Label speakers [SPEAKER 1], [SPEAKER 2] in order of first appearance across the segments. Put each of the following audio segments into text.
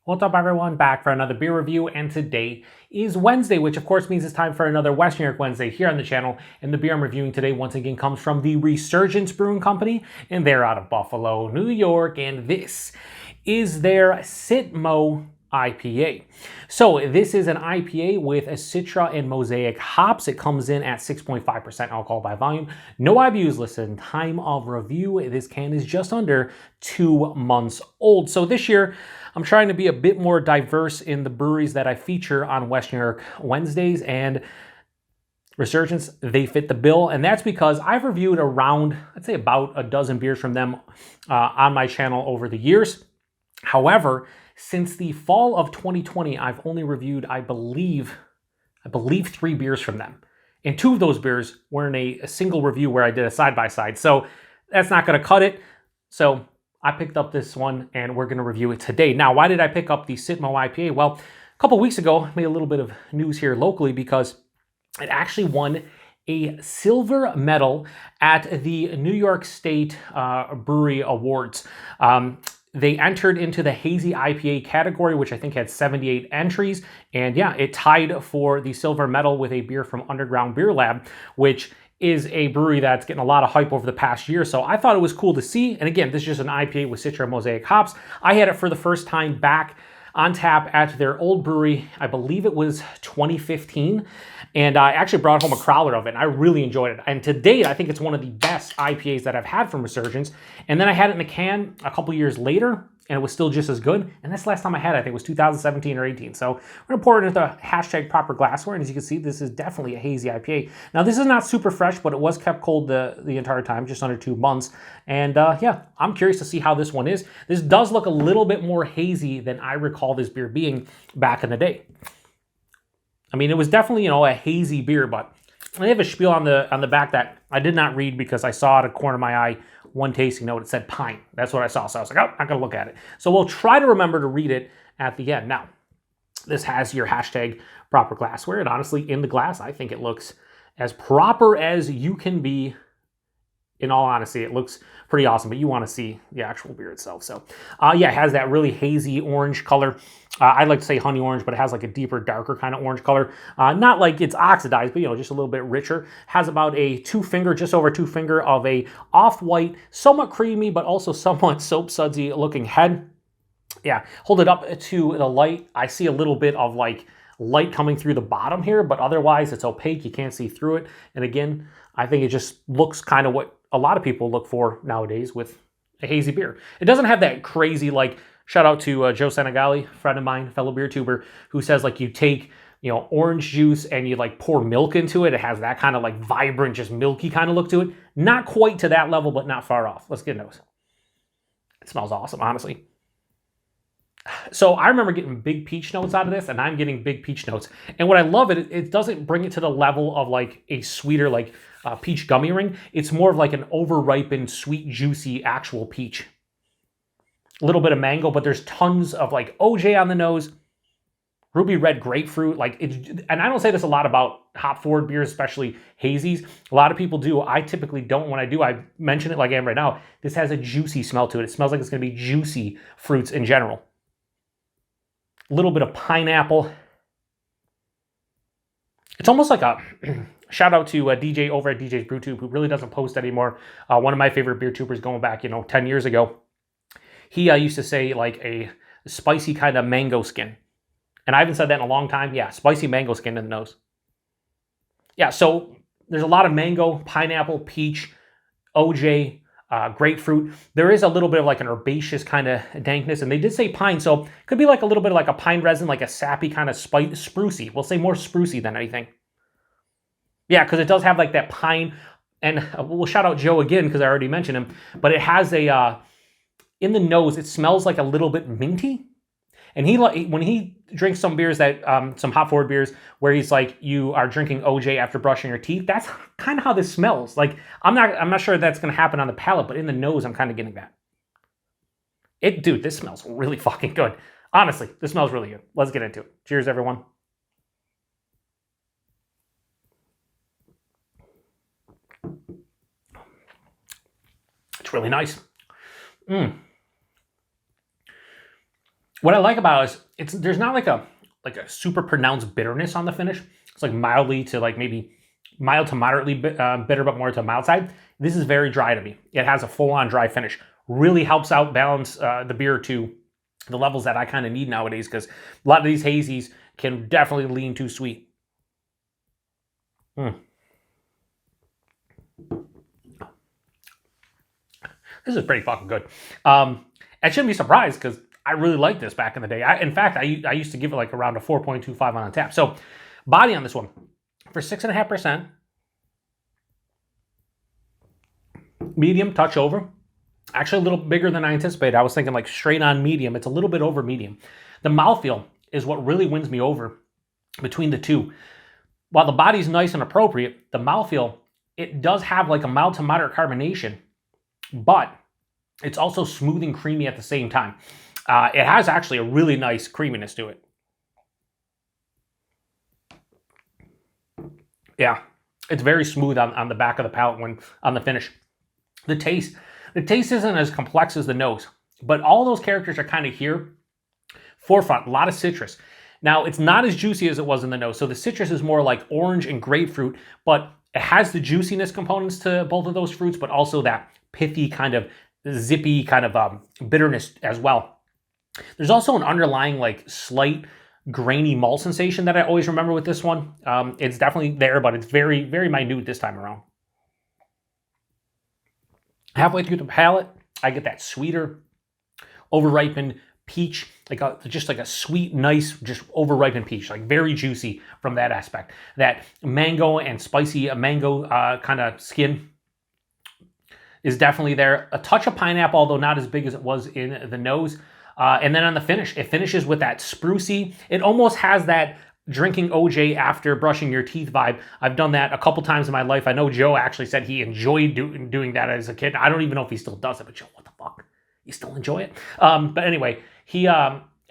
[SPEAKER 1] What's up everyone, back for another beer review, and today is Wednesday, which of course means it's time for another Western York Wednesday here on the channel. And the beer I'm reviewing today once again comes from the Resurgence Brewing Company, and they're out of Buffalo, New York, and this is their CitMo IPA. So this is an IPA with a Citra and Mosaic hops. It comes in at 6.5% alcohol by volume. No IBUs listed. Time of review, this can is just under 2 months old. So this year, I'm trying to be a bit more diverse in the breweries that I feature on Western York Wednesdays, and Resurgence, they fit the bill. And that's because I've reviewed around, I'd say about a dozen beers from them on my channel over the years. However, since the fall of 2020, I've only reviewed, I believe 3 beers from them. And 2 of those beers were in a single review where I did a side-by-side. So that's not gonna cut it. So I picked up this one and we're gonna review it today. Now, why did I pick up the CitMo IPA? Well, a couple weeks ago, I made a little bit of news here locally because it actually won a silver medal at the New York State Brewery Awards. They entered into the hazy IPA category, which I think had 78 entries. And yeah, it tied for the silver medal with a beer from Underground Beer Lab, which is a brewery that's getting a lot of hype over the past year. So I thought it was cool to see. And again, this is just an IPA with Citra and Mosaic hops. I had it for the first time back on tap at their old brewery. I believe it was 2015. And I actually brought home a crowler of it, and I really enjoyed it. And to date, I think it's one of the best IPAs that I've had from Resurgence. And then I had it in a can a couple years later, and it was still just as good. And that's the last time I had it. I think it was 2017 or 18. So we're gonna pour it into the hashtag proper glassware. And as you can see, this is definitely a hazy IPA. Now, this is not super fresh, but it was kept cold the entire time, just under 2 months. And yeah, I'm curious to see how this one is. This does look a little bit more hazy than I recall this beer being back in the day. I mean, it was definitely, a hazy beer, but they have a spiel on the back that I did not read because I saw at a corner of my eye one tasting note. It said pine. That's what I saw. So I was like, oh, I'm going to look at it. So we'll try to remember to read it at the end. Now, this has your hashtag proper glassware. And honestly, in the glass, I think it looks as proper as you can be. In all honesty, it looks pretty awesome, but you want to see the actual beer itself. So yeah, it has that really hazy orange color. I like to say honey orange, but it has like a deeper, darker kind of orange color. Not like it's oxidized, but just a little bit richer. Has about a 2 finger, just over 2 finger of a off-white, somewhat creamy, but also somewhat soap sudsy looking head. Yeah, hold it up to the light. I see a little bit of like light coming through the bottom here, but otherwise it's opaque. You can't see through it. And again, I think it just looks kind of what a lot of people look for nowadays with a hazy beer. It doesn't have that crazy, like, shout out to Joe Senegali, friend of mine, fellow beer tuber, who says like you take, orange juice and you like pour milk into it. It has that kind of like vibrant, just milky kind of look to it. Not quite to that level, but not far off. Let's get a nose. It smells awesome, honestly. So I remember getting big peach notes out of this, and I'm getting big peach notes. And what I love, it doesn't bring it to the level of like a sweeter, like peach gummy ring. It's more of like an over-ripened, sweet, juicy actual peach. A little bit of mango, but there's tons of like OJ on the nose, ruby red grapefruit. And I don't say this a lot about hop-forward beers, especially hazies. A lot of people do. I typically don't. When I do, I mention it like I am right now. This has a juicy smell to it. It smells like it's going to be juicy fruits in general. A little bit of pineapple. It's almost like a shout out to DJ over at DJ's BrewTube, who really doesn't post anymore. One of my favorite beer tubers going back, 10 years ago. He used to say like a spicy kind of mango skin. And I haven't said that in a long time. Yeah, spicy mango skin in the nose. Yeah, so there's a lot of mango, pineapple, peach, OJ, grapefruit. There is a little bit of like an herbaceous kind of dankness, and they did say pine, so it could be like a little bit of like a pine resin, like a sappy kind of sprucey. We'll say more sprucey than anything. Yeah, because it does have like that pine, and we'll shout out Joe again because I already mentioned him, but it has a, in the nose, it smells like a little bit minty. And when he drinks some beers that, some hop forward beers where he's like, you are drinking OJ after brushing your teeth, that's kind of how this smells. Like, I'm not sure that's going to happen on the palate, but in the nose, I'm kind of getting that. Dude, this smells really fucking good. Honestly, this smells really good. Let's get into it. Cheers, everyone. It's really nice. What I like about it is there's not like a super pronounced bitterness on the finish. It's like mildly to like maybe mild to moderately bitter, but more to the mild side. This is very dry to me. It has a full-on dry finish. Really helps out balance the beer to the levels that I kind of need nowadays, because a lot of these hazies can definitely lean too sweet. This is pretty fucking good. I shouldn't be surprised because I really liked this back in the day. In fact, I used to give it like around a 4.25 on tap. So body on this one for 6.5%. Medium touch over. Actually a little bigger than I anticipated. I was thinking like straight on medium. It's a little bit over medium. The mouthfeel is what really wins me over between the two. While the body's nice and appropriate, the mouthfeel, it does have like a mild to moderate carbonation, but it's also smooth and creamy at the same time. It has actually a really nice creaminess to it. Yeah, it's very smooth on the back of the palate when on the finish. The taste isn't as complex as the nose, but all those characters are kind of here. Forefront, a lot of citrus. Now, it's not as juicy as it was in the nose, so the citrus is more like orange and grapefruit, but it has the juiciness components to both of those fruits, but also that pithy kind of zippy kind of bitterness as well. There's also an underlying like slight grainy malt sensation that I always remember with this one. It's definitely there, but it's very, very minute this time around. Halfway through the palate, I get that sweeter, over-ripened peach, just like a sweet, nice, just over-ripened peach, like very juicy from that aspect. That mango and spicy mango kind of skin is definitely there. A touch of pineapple, although not as big as it was in the nose. And then on the finish, it finishes with that sprucey. It almost has that drinking OJ after brushing your teeth vibe. I've done that a couple times in my life. I know Joe actually said he enjoyed doing that as a kid. I don't even know if he still does it, but Joe, what the fuck? You still enjoy it? But anyway,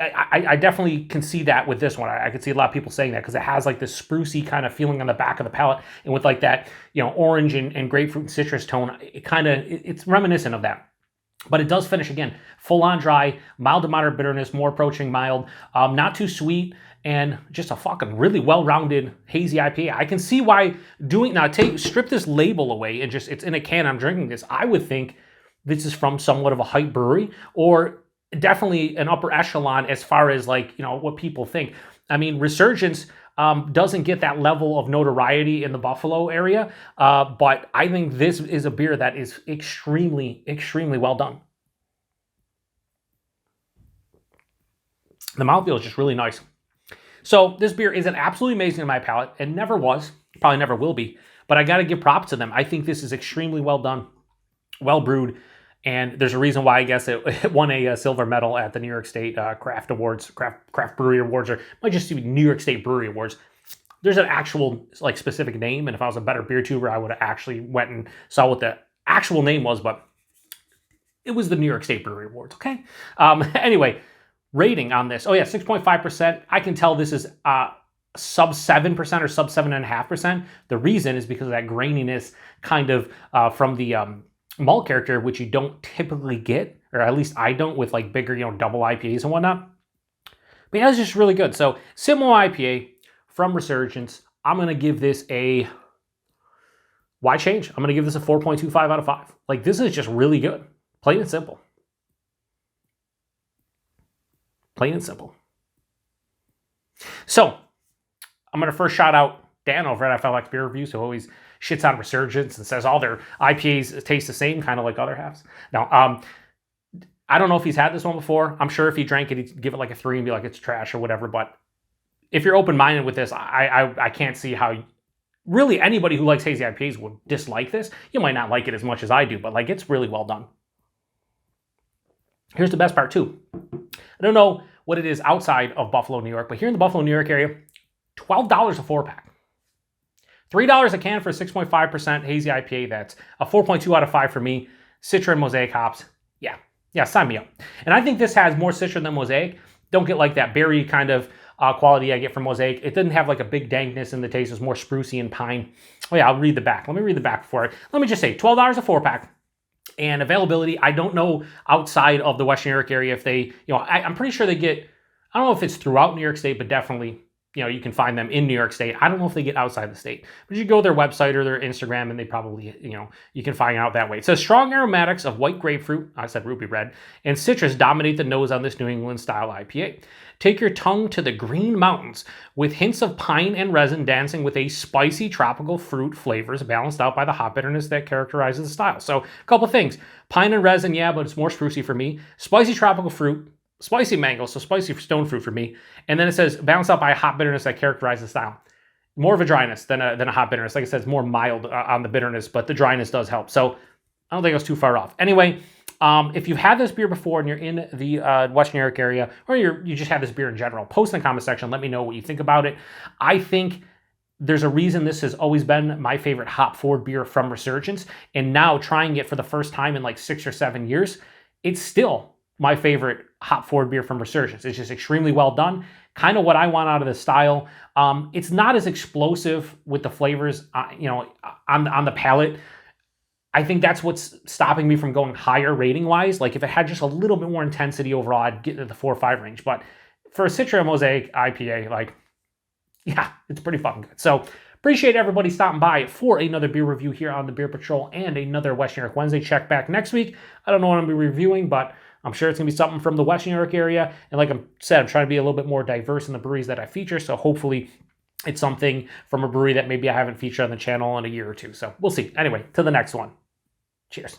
[SPEAKER 1] I definitely can see that with this one. I could see a lot of people saying that because it has like this sprucey kind of feeling on the back of the palate, and with like that, orange and grapefruit and citrus tone, it's reminiscent of that. But it does finish, again, full-on dry, mild to moderate bitterness, more approaching mild, not too sweet, and just a fucking really well-rounded hazy IPA. I can see why strip this label away and just, it's in a can, I'm drinking this. I would think this is from somewhat of a hype brewery, or definitely an upper echelon as far as like, what people think. I mean, Resurgence doesn't get that level of notoriety in the Buffalo area, but I think this is a beer that is extremely, extremely well done. The mouthfeel is just really nice. So this beer isn't absolutely amazing in my palate. It never was, probably never will be, but I got to give props to them. I think this is extremely well done, well brewed, and there's a reason why I guess it won a silver medal at the New York State Craft Awards, Craft Brewery Awards, or might just be New York State Brewery Awards. There's an actual like specific name, and if I was a better beer tuber, I would have actually went and saw what the actual name was, but it was the New York State Brewery Awards, okay? Anyway, rating on this. Oh yeah, 6.5%. I can tell this is sub 7% or sub 7.5%. The reason is because of that graininess kind of from the malt character, which you don't typically get, or at least I don't with like bigger, double IPAs and whatnot. But yeah, it's just really good. So CitMo IPA from Resurgence. I'm going to give this a, why change? I'm going to give this a 4.25 out of 5. Like, this is just really good. Plain and simple. Plain and simple. So, I'm going to first shout out Dan over at FLX Beer Reviews, who always shits on Resurgence and says all their IPAs taste the same, kind of like other halves. Now, I don't know if he's had this one before. I'm sure if he drank it, he'd give it like a 3 and be like, it's trash or whatever. But if you're open-minded with this, I can't see how really anybody who likes hazy IPAs would dislike this. You might not like it as much as I do, but like, it's really well done. Here's the best part too. I don't know what it is outside of Buffalo, New York, but here in the Buffalo, New York area, $12 a 4-pack. $3 a can for a 6.5% hazy IPA. That's a 4.2 out of 5 for me. Citra and Mosaic hops. Yeah, sign me up. And I think this has more Citra than Mosaic. Don't get like that berry kind of quality I get from Mosaic. It didn't have like a big dankness in the taste. It's more sprucey and pine. Oh yeah, I'll read the back. Let me read the back before. Let me just say, $12 a 4-pack. And availability, I don't know outside of the Western New York area if they, I'm pretty sure they get, I don't know if it's throughout New York State, but definitely, you can find them in New York State. I don't know if they get outside the state, but you go to their website or their Instagram and they probably, you can find out that way. It says strong aromatics of white grapefruit, I said ruby red, and citrus dominate the nose on this New England Style IPA. Take your tongue to the Green Mountains with hints of pine and resin dancing with a spicy tropical fruit flavors balanced out by the hop bitterness that characterizes the style. So a couple things. Pine and resin, yeah, but it's more sprucey for me. Spicy tropical fruit, spicy mango, so spicy stone fruit for me. And then it says balanced out by a hop bitterness that characterizes the style. More of a dryness than a hop bitterness. Like I said, it's more mild on the bitterness, but the dryness does help. So I don't think I was too far off. Anyway, if you've had this beer before and you're in the Western New York area, or you just have this beer in general, post in the comment section. Let me know what you think about it. I think there's a reason this has always been my favorite hop-forward beer from Resurgence, and now trying it for the first time in like 6 or 7 years, it's still my favorite hop-forward beer from Resurgence. It's just extremely well done, kind of what I want out of this style. It's not as explosive with the flavors, on the palate. I think that's what's stopping me from going higher rating-wise. Like, if it had just a little bit more intensity overall, I'd get to the 4 or 5 range. But for a Citra and Mosaic IPA, yeah, it's pretty fucking good. So, appreciate everybody stopping by for another beer review here on the Beer Patrol and another Western New York Wednesday. Check back next week. I don't know what I'm going to be reviewing, but I'm sure it's going to be something from the Western New York area. And like I said, I'm trying to be a little bit more diverse in the breweries that I feature. So, hopefully, it's something from a brewery that maybe I haven't featured on the channel in a year or two. So, we'll see. Anyway, to the next one. Cheers.